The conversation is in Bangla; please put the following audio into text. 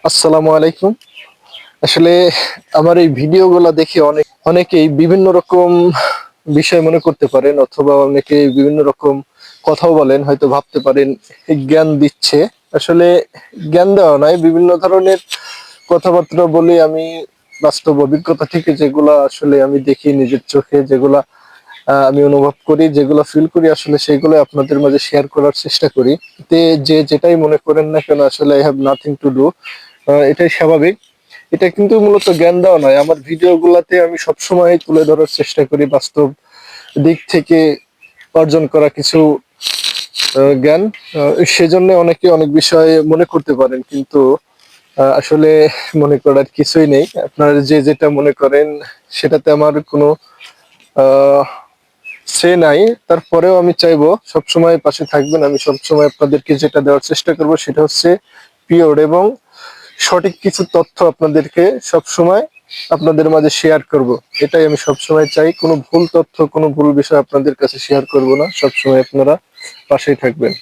আসসালামু আলাইকুম। আসলে আমার এই ভিডিওগুলো দেখে অনেকেই বিভিন্ন রকম বিষয় মনে করতে পারেন, অথবা অনেকেই বিভিন্ন রকম কথাও বলেন, হয়তো ভাবতে পারেন জ্ঞান দিচ্ছে। আসলে জ্ঞান দেওয়া নয়, বিভিন্ন ধরনের কথাবার্তা বলি আমি। বাস্তব অভিজ্ঞতা থেকে যেগুলা আসলে আমি দেখি নিজের চোখে, যেগুলা আমি অনুভব করি, যেগুলো ফিল করি, আসলে সেগুলো আপনাদের মাঝে শেয়ার করার চেষ্টা করি। যে যেটাই মনে করেন না কেন, আসলে I have nothing to do, এটাই স্বাভাবিক। এটা কিন্তু মূলত জ্ঞান দেওয়া নয়। আমার ভিডিও গুলাতে আমি সবসময় তুলে ধরার চেষ্টা করি বাস্তব দিক থেকে অর্জন করা কিছু জ্ঞান। সেজন্য অনেকে অনেক বিষয় মনে করতে পারেন, কিন্তু আসলে মনে করার কিছুই নেই। আপনারা যে যেটা মনে করেন সেটাতে আমার কোনো আহ সে নাই। তারপরেও আমি চাইবো সবসময় পাশে থাকবেন। আমি সবসময় আপনাদেরকে যেটা দেওয়ার চেষ্টা করব সেটা হচ্ছে পিওর এবং সঠিক কিছু তথ্য আপনাদেরকে সবসময় আপনাদের মাঝে শেয়ার করব। এটাই আমি সবসময় চাই। কোনো ভুল তথ্য, কোনো ভুল বিষয় আপনাদের কাছে শেয়ার করব না। সবসময় আপনারা পাশেই থাকবেন।